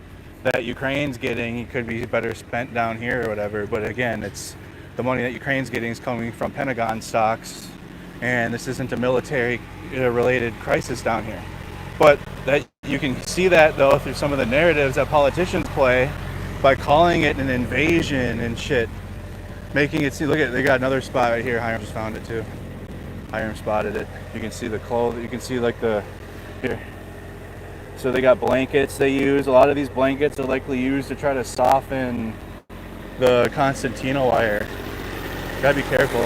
that Ukraine's getting could be better spent down here or whatever. But again, it's the money that Ukraine's getting is coming from Pentagon stocks, and this isn't a military related crisis down here. But that you can see that though through some of the narratives that politicians play by calling it an invasion and shit. Making it seem, look at, they got another spot right here. Hiram just found it too. Hiram spotted it. You can see the clothes, you can see like here. So they got blankets they use. A lot of these blankets are likely used to try to soften the concertina wire. Gotta be careful.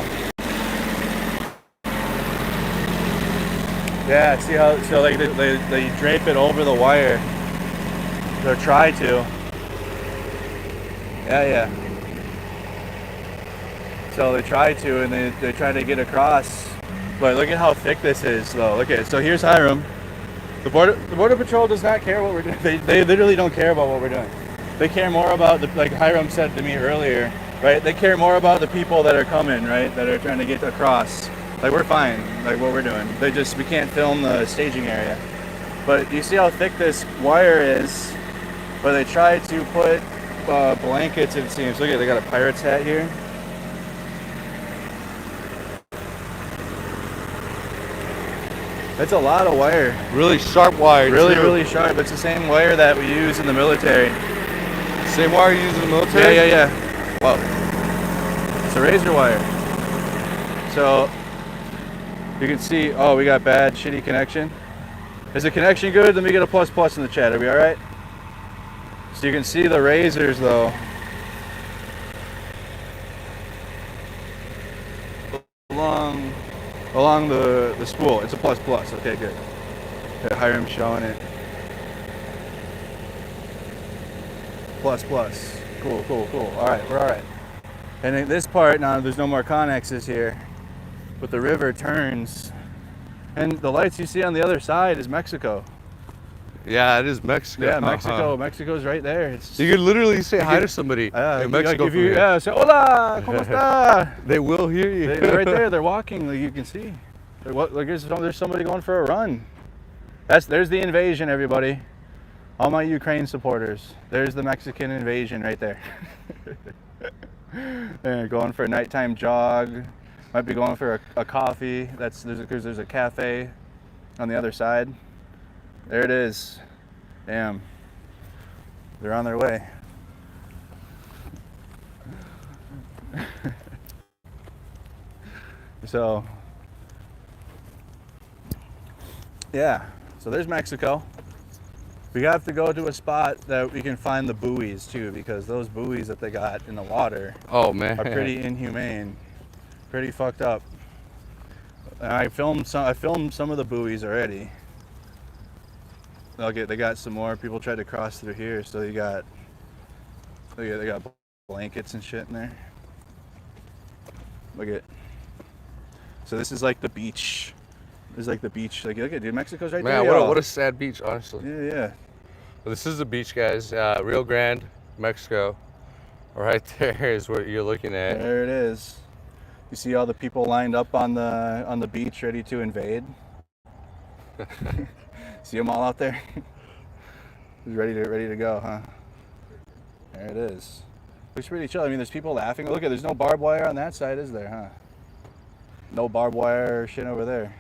Yeah, see how, so like they drape it over the wire. Or try to. Yeah. So they try to, and they try to get across. But look at how thick this is, though. Look at it. So here's Hiram. The border patrol does not care what we're doing. They literally don't care about what we're doing. They care more about like Hiram said to me earlier, right? They care more about the people that are coming, right? That are trying to get across. Like, we're fine, like what we're doing. We can't film the staging area. But you see how thick this wire is. But they try to put blankets, it seems. Look at it, they got a pirate's hat here. It's a lot of wire. Really sharp wire. Really sharp. It's the same wire that we use in the military. Same wire you use in the military? Yeah. Well, it's a razor wire. So you can see, oh, we got bad, shitty connection. Is the connection good? Let me get a plus in the chat. Are we all right? So you can see the razors though. Along the spool. It's a plus plus. Okay, good. Okay, Hiram showing it. Plus plus. Cool, cool, cool. All right, we're all right. And in this part now, there's no more connexes here, but the river turns, and the lights you see on the other side is Mexico. Yeah, it is Mexico. Yeah, Mexico. Mexico's right there. It's You could literally say hi to somebody in Mexico. Like yeah, say hola, ¿cómo está? They will hear you. They're right there. They're walking. Like you can see. Like there's somebody going for a run. There's the invasion, everybody. All my Ukraine supporters. There's the Mexican invasion right there. They're going for a nighttime jog. Might be going for a coffee. There's a cafe on the other side. There it is. Damn. They're on their way. So, yeah. So there's Mexico. We have to go to a spot that we can find the buoys too, because those buoys that they got in the water man, are pretty inhumane, pretty fucked up. And I filmed some of the buoys already. Okay, they got some more. People tried to cross through here, so they got blankets and shit in there. Look at. So this is like the beach. There's like the beach. Like look at, dude, Mexico's right there. Man, what a sad beach, honestly. Yeah, yeah. Well, this is the beach, guys. Rio Grande, Mexico. Right there is what you're looking at. There it is. You see all the people lined up on the beach, ready to invade. See them all out there? ready to go, huh? There it is. Looks pretty chill. I mean, there's people laughing. Look at, there's no barbed wire on that side, is there, huh? No barbed wire or shit over there.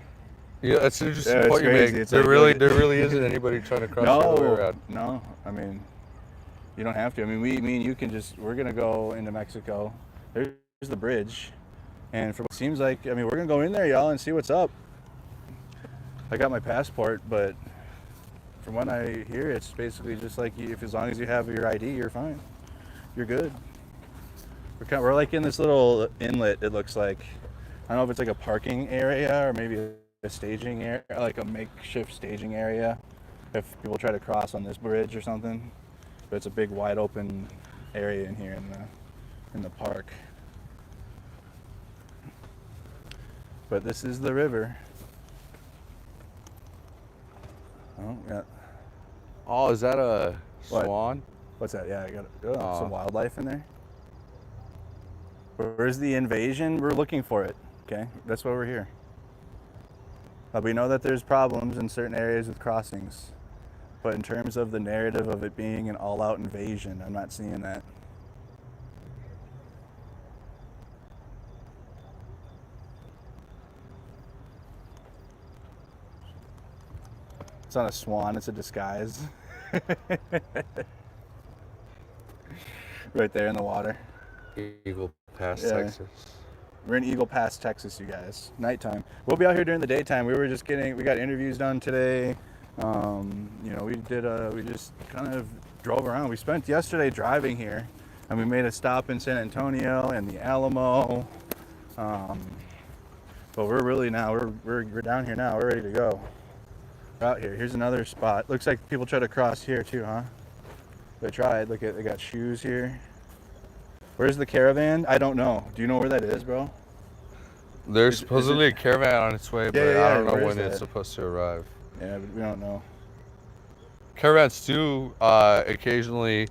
Yeah, that's an interesting point you make. There really isn't anybody trying to cross the other way around. No, I mean, you don't have to. I mean, me and you can we're gonna go into Mexico. There's the bridge, and it seems like, I mean, we're gonna go in there, y'all, and see what's up. I got my passport, but from what I hear, it's basically just like as long as you have your ID, you're fine. You're good. We're like in this little inlet. It looks like, I don't know if it's like a parking area or maybe a staging area, like a makeshift staging area if people try to cross on this bridge or something. But it's a big wide open area in here in the park. But this is the river. Oh, yeah. Oh, is that a swan? What's that? Yeah, I got some wildlife in there. Where's the invasion? We're looking for it. Okay, that's why we're here. We know that there's problems in certain areas with crossings, but in terms of the narrative of it being an all-out invasion, I'm not seeing that. It's not a swan, it's a disguise. Right there in the water. Eagle Pass, Texas. We're in Eagle Pass, Texas, you guys. Nighttime. We'll be out here during the daytime. We got interviews done today. We just kind of drove around. We spent yesterday driving here, and we made a stop in San Antonio and the Alamo. But we're really now, we're down here now. We're ready to go. We're out here. Here's another spot. Looks like people try to cross here too, huh? They tried. Look at, they got shoes here. Where's the caravan? I don't know. Do you know where that is, bro? There's supposedly a caravan on its way, but I don't know when it's supposed to arrive. Yeah, but we don't know. Caravans do occasionally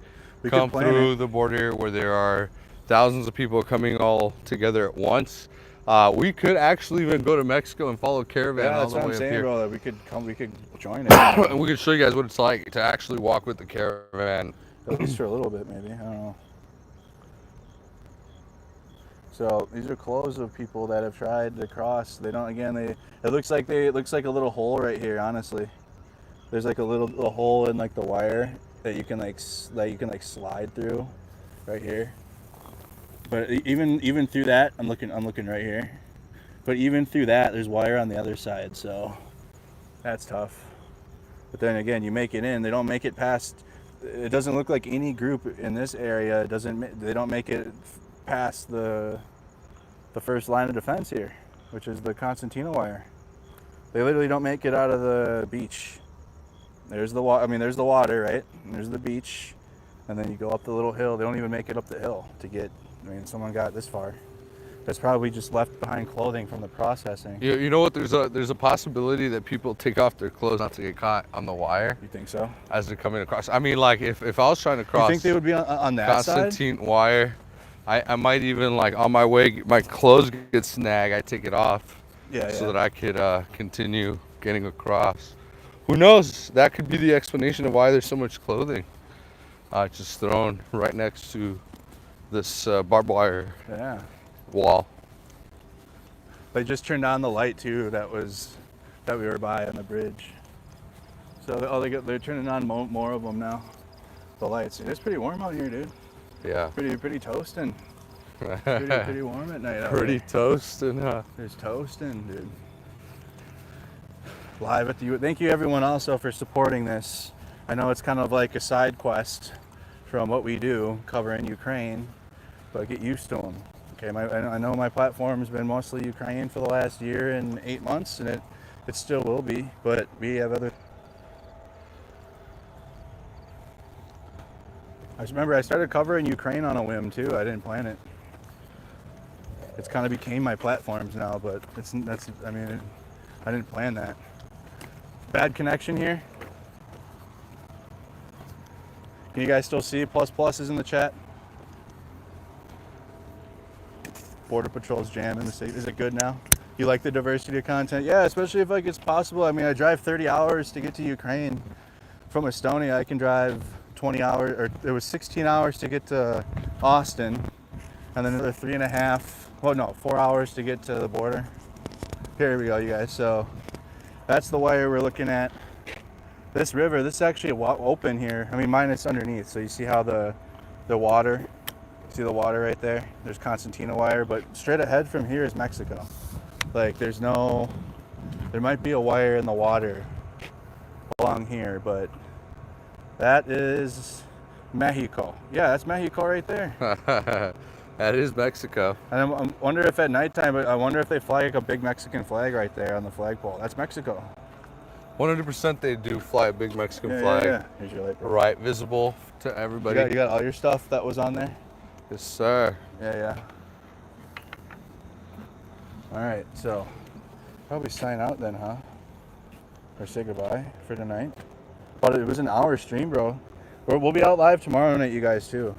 come through the border where there are thousands of people coming all together at once. We could actually even go to Mexico and follow a caravan all the way up here. That's what I'm saying, bro. That we could join it. And we could show you guys what it's like to actually walk with the caravan. At least for a little bit, maybe. I don't know. So these are clothes of people that have tried to cross. They don't. Again, it looks like a little hole right here. Honestly, there's like a little hole in like the wire that you can slide through, right here. But even through that, I'm looking right here. But even through that, there's wire on the other side. So that's tough. But then again, you make it in. They don't make it past it doesn't look like any group in this area they don't make it past the first line of defense here, which is the concertina wire. They literally don't make it out of the beach. There's the water. I mean, there's the water, right? And there's the beach, and then you go up the little hill. They don't even make it up the hill to get. I mean, someone got this far. That's probably just left behind clothing from the processing. You know what? There's a possibility that people take off their clothes not to get caught on the wire. You think so? As they're coming across. I mean, like if I was trying to cross. You think they would be on that Constantine side? wire. I might even like on my way, my clothes get snagged. I take it off. Yeah. So that I could continue getting across. Who knows? That could be the explanation of why there's so much clothing just thrown right next to this barbed wire wall. They just turned on the light too. That we were by on the bridge. So they're turning on more of them now. The lights. It's pretty warm out here, dude. Yeah. Pretty toasting. pretty warm at night. Pretty toasting, huh? There's toasting, dude. Live at the Thank you everyone also for supporting this. I know it's kind of like a side quest from what we do covering Ukraine, but get used to them. Okay, I know my platform's been mostly Ukraine for the last year and 8 months, and it still will be, but we have other. I just remember I started covering Ukraine on a whim too. I didn't plan it. It's kind of became my platforms now, but I mean, I didn't plan that. Bad connection here. Can you guys still see pluses in the chat? Border Patrol's jamming the state. Is it good now? You like the diversity of content? Yeah, especially if like it's possible. I mean, I drive 30 hours to get to Ukraine. From Estonia, I can drive 20 hours, or it was 16 hours to get to Austin, and then another 4 hours to get to the border. Here we go, you guys. So that's the wire we're looking at. This river, this is actually open here. I mean, mine is underneath, so you see how the water, see the water right there? There's concertina wire, but straight ahead from here is Mexico. Like there might be a wire in the water along here, but that is Mexico. Yeah, that's Mexico right there. That is Mexico. And I wonder if at nighttime, I wonder if they fly like a big Mexican flag right there on the flagpole. That's Mexico. 100% they do fly a big Mexican flag. Yeah. Here's your light. Right, visible to everybody. You got all your stuff that was on there? Yes, sir. Yeah. All right, so probably sign out then, huh? Or say goodbye for tonight. But it was an hour stream, bro. We'll be out live tomorrow night, you guys, too.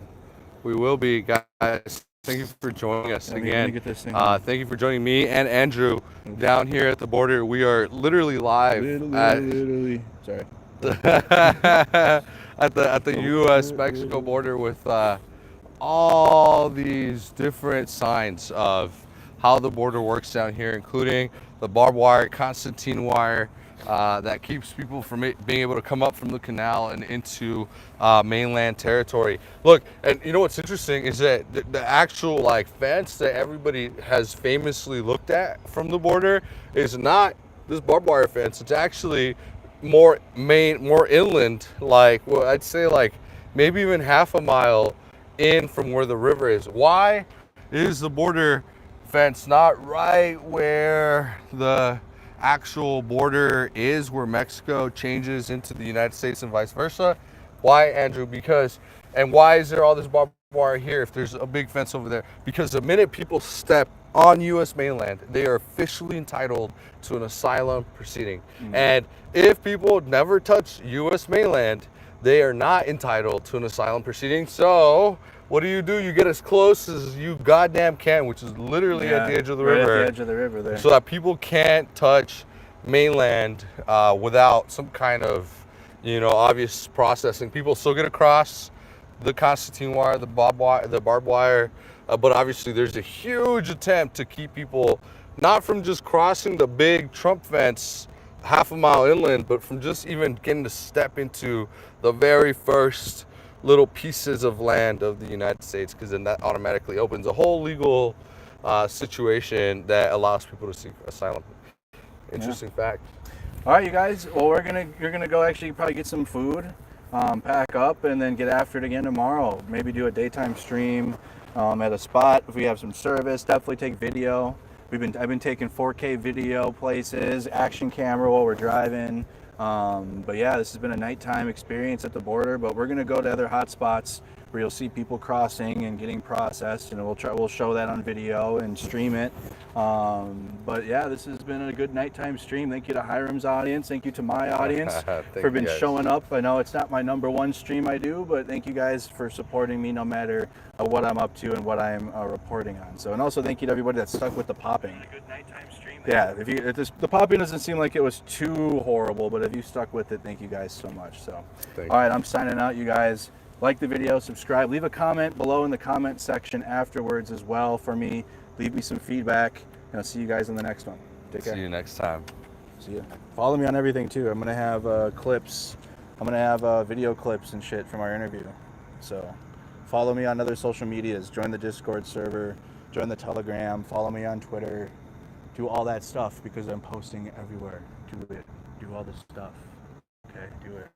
We will be, guys. Thank you for joining us again. Let me get this thing thank you for joining me and Andrew down here at the border. We are literally live Sorry. at the U.S.-Mexico border with all these different signs of how the border works down here, including the barbed wire, concertina wire, that keeps people from being able to come up from the canal and into mainland territory. Look, and you know what's interesting is that the actual like fence that everybody has famously looked at from the border is not this barbed wire fence. It's actually more inland, like, well, I'd say like maybe even half a mile in from where the river is. Why is the border fence not right where the actual border is, where Mexico changes into the United States and vice versa? Why, Andrew? And why is there all this barbed wire here if there's a big fence over there? Because the minute people step on U.S. mainland, they are officially entitled to an asylum proceeding. And if people never touch U.S. mainland, they are not entitled to an asylum proceeding. So what do? You get as close as you goddamn can, which is literally at the edge of the river. At the edge of the river there. So that people can't touch mainland without some kind of, obvious processing. People still get across the concertina wire, the barbed wire, but obviously there's a huge attempt to keep people not from just crossing the big Trump fence half a mile inland, but from just even getting to step into the very first little pieces of land of the United States, because then that automatically opens a whole legal situation that allows people to seek asylum. Interesting fact. All right, you guys. Well, you're gonna go actually probably get some food. pack up, and then get after it again tomorrow. Maybe do a daytime stream at a spot if we have some service. Definitely take video. I've been taking 4K video places, action camera while we're driving. But yeah, this has been a nighttime experience at the border. But we're gonna go to other hot spots where you'll see people crossing and getting processed, and we'll show that on video and stream it. But yeah, this has been a good nighttime stream. Thank you to Hiram's audience. Thank you to my audience for been showing up. I know it's not my #1 stream I do, but thank you guys for supporting me no matter what I'm up to and what I'm reporting on. So, and also thank you to everybody that stuck with the popping. Yeah, the popping doesn't seem like it was too horrible, but if you stuck with it, thank you guys so much. So, all right, I'm signing out, you guys. Like the video, subscribe, leave a comment below in the comment section afterwards as well for me. Leave me some feedback, and I'll see you guys in the next one. Take care. See you next time. See ya. Follow me on everything too. I'm gonna have clips. I'm gonna have video clips and shit from our interview. So follow me on other social medias. Join the Discord server. Join the Telegram. Follow me on Twitter. Do all that stuff because I'm posting everywhere. Do it. Do all the stuff. Okay. Do it.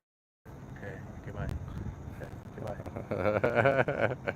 Okay. Goodbye. Okay. Goodbye.